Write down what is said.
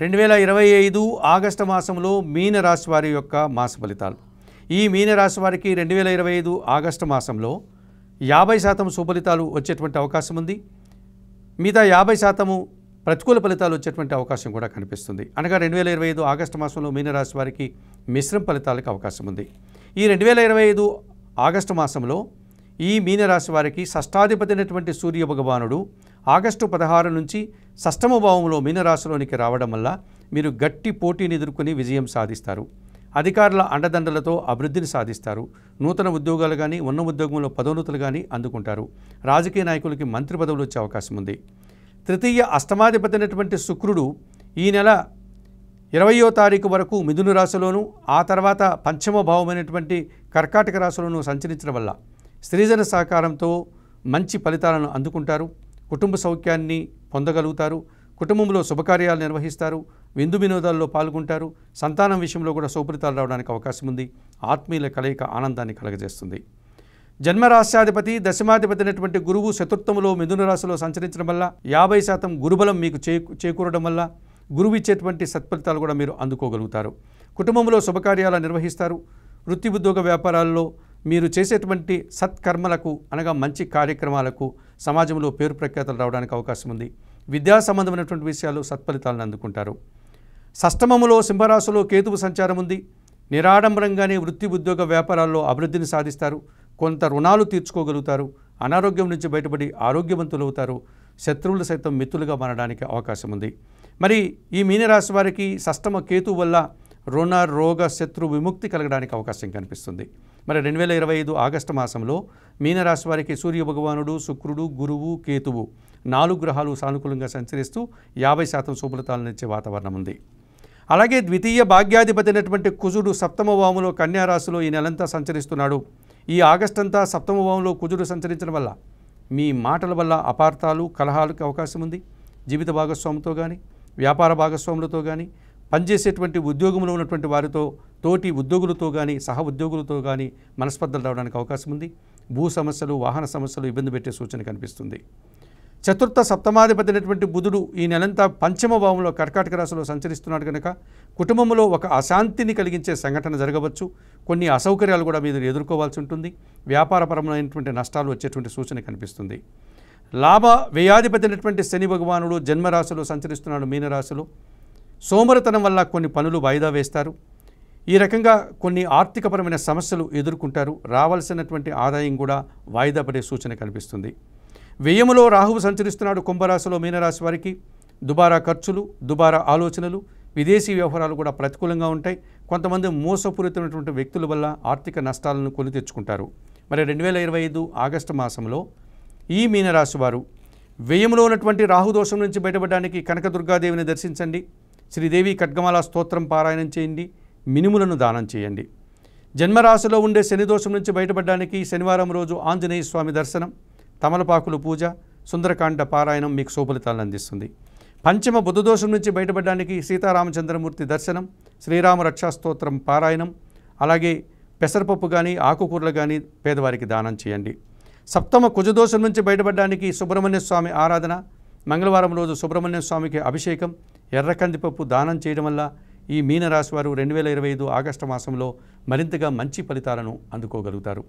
2025 August మాసంలో మీన రాశి వారి యొక్క మాస ఫలితాలు. ఈ మీన రాశి వారికి 2025 ఆగస్టు మాసంలో 50% సుఫలితాలు వచ్చేటువంటి అవకాశం ఉంది. మిగతా 50% ప్రతికూల ఫలితాలు వచ్చేటువంటి అవకాశం కూడా కనిపిస్తుంది. అనగా 2025 ఆగస్టు మాసంలో మీన రాశి వారికి మిశ్రమ ఫలితాలకు అవకాశం ఉంది. ఈ 2025 ఆగస్టు మాసంలో ఈ మీనరాశి వారికి షష్టాధిపతి అయినటువంటి సూర్య భగవానుడు ఆగస్టు 16 నుంచి షష్టమ భావంలో మీనరాశిలోనికి రావడం వల్ల మీరు గట్టి పోటీని ఎదుర్కొని విజయం సాధిస్తారు. అధికారుల అండదండలతో అభివృద్ధిని సాధిస్తారు. నూతన ఉద్యోగాలు కానీ ఉన్న ఉద్యోగంలో పదోన్నతులు కానీ అందుకుంటారు. రాజకీయ నాయకులకి మంత్రి పదవులు వచ్చే అవకాశం ఉంది. తృతీయ అష్టమాధిపతి అయినటువంటి శుక్రుడు ఈ నెల 20వ తారీఖు వరకు మిథున రాశిలోను, ఆ తర్వాత పంచమ భావమైనటువంటి కర్కాటక రాశిలోను సంచరించడం వల్ల స్త్రీజన సహకారంతో మంచి ఫలితాలను అందుకుంటారు. కుటుంబ సౌఖ్యాన్ని పొందగలుగుతారు. కుటుంబంలో శుభకార్యాలు నిర్వహిస్తారు. విందు వినోదాల్లో పాల్గొంటారు. సంతానం విషయంలో కూడా శుభఫలితాలు రావడానికి అవకాశం ఉంది. ఆత్మీయుల కలయిక ఆనందాన్ని కలగజేస్తుంది. జన్మరాశ్యాధిపతి దశమాధిపతి అయినటువంటి గురువు చతుర్థములో మిథున రాశిలో సంచరించడం వల్ల 50% గురుబలం మీకు చేకూరడం వల్ల గురువు ఇచ్చేటువంటి సత్ఫలితాలు కూడా మీరు అందుకోగలుగుతారు. కుటుంబంలో శుభకార్యాలు నిర్వహిస్తారు. వృత్తి ఉద్యోగ వ్యాపారాల్లో మీరు చేసేటువంటి సత్కర్మలకు అనగా మంచి కార్యక్రమాలకు సమాజంలో పేరు ప్రఖ్యాతలు రావడానికి అవకాశం ఉంది. విద్యా సంబంధమైనటువంటి విషయాలు సత్ఫలితాలను అందుకుంటారు. షష్టమములో సింహరాశిలో కేతువు సంచారం ఉంది. నిరాడంబరంగానే వృత్తి ఉద్యోగ వ్యాపారాల్లో అభివృద్ధిని సాధిస్తారు. కొంత రుణాలు తీర్చుకోగలుగుతారు. అనారోగ్యం నుంచి బయటపడి ఆరోగ్యవంతులు అవుతారు. శత్రువులు సైతం మిత్రులుగా మారడానికి అవకాశం ఉంది. మరి ఈ మీనరాశి వారికి షష్టమ కేతువు వల్ల రుణ రోగ శత్రు విముక్తి కలగడానికి అవకాశం కనిపిస్తుంది. మరి 2025 ఆగస్టు మాసంలో మీనరాశి వారికి సూర్య భగవానుడు, శుక్రుడు, గురువు, కేతువు 4 గ్రహాలు సానుకూలంగా సంచరిస్తూ 50% శుభఫలితాలను ఇచ్చే వాతావరణం ఉంది. అలాగే ద్వితీయ భాగ్యాధిపతి అయినటువంటి కుజుడు సప్తమ భావంలో కన్యా రాశిలో ఈ నెలంతా సంచరిస్తున్నాడు. ఈ ఆగస్టు అంతా సప్తమ భావంలో కుజుడు సంచరించడం వల్ల మీ మాటల వల్ల అపార్థాలు కలహాలకు అవకాశం ఉంది. జీవిత భాగస్వామితో కానీ వ్యాపార భాగస్వాములతో కానీ పనిచేసేటువంటి ఉద్యోగంలో ఉన్నటువంటి వారితో, తోటి ఉద్యోగులతో కానీ సహ ఉద్యోగులతో కానీ మనస్పర్ధలు రావడానికి అవకాశం ఉంది. భూ సమస్యలు, వాహన సమస్యలు ఇబ్బంది పెట్టే సూచన కనిపిస్తుంది. చతుర్థ సప్తమాధిపతి అయినటువంటి బుధుడు ఈ నెలంతా పంచమ భావంలో కర్కాటక రాశిలో సంచరిస్తున్నాడు కనుక కుటుంబంలో ఒక అశాంతిని కలిగించే సంఘటన జరగవచ్చు. కొన్ని అసౌకర్యాలు కూడా మీరు ఎదుర్కోవాల్సి ఉంటుంది. వ్యాపారపరమైనటువంటి నష్టాలు వచ్చేటువంటి సూచన కనిపిస్తుంది. లాభ వ్యయాధిపతి అయినటువంటి శని భగవానుడు జన్మరాశిలో సంచరిస్తున్నాడు మీనరాశిలో. సోమరితనం వల్ల కొన్ని పనులు వాయిదా వేస్తారు. ఈ రకంగా కొన్ని ఆర్థికపరమైన సమస్యలు ఎదుర్కొంటారు. రావాల్సినటువంటి ఆదాయం కూడా వాయిదా పడే సూచన కనిపిస్తుంది. వ్యయములో రాహువు సంచరిస్తున్నాడు కుంభరాశిలో మీనరాశి వారికి. దుబారా ఖర్చులు, దుబారా ఆలోచనలు, విదేశీ వ్యవహారాలు కూడా ప్రతికూలంగా ఉంటాయి. కొంతమంది మోసపూరితమైనటువంటి వ్యక్తుల వల్ల ఆర్థిక నష్టాలను కొని తెచ్చుకుంటారు. మరి 2025 ఆగస్టు మాసంలో ఈ మీనరాశి వారు వ్యయంలో ఉన్నటువంటి రాహుదోషం నుంచి బయటపడడానికి కనకదుర్గాదేవిని దర్శించండి. శ్రీదేవి ఖడ్గమాల స్తోత్రం పారాయణం చేయండి. మినుములను దానం చేయండి. జన్మరాశిలో ఉండే శని దోషం నుంచి బయటపడడానికి శనివారం రోజు ఆంజనేయ స్వామి దర్శనం, తమలపాకులు పూజ, సుందరకాండ పారాయణం మీకు శుభఫలితాలను అందిస్తుంది. పంచమ బుధ దోషం నుంచి బయటపడడానికి సీతారామచంద్రమూర్తి దర్శనం, శ్రీరామ రక్షాస్తోత్రం పారాయణం, అలాగే పెసరపప్పు కానీ ఆకుకూరలు కానీ పేదవారికి దానం చేయండి. సప్తమ కుజదోషం నుంచి బయటపడడానికి సుబ్రహ్మణ్య స్వామి ఆరాధన, మంగళవారం రోజు సుబ్రహ్మణ్య స్వామికి అభిషేకం, ఎర్రకందిపప్పు దానం చేయడం వల్ల ఈ మీనరాశి వారు 2025 ఆగస్టు మాసంలో మరింతగా మంచి ఫలితాలను అందుకోగలుగుతారు.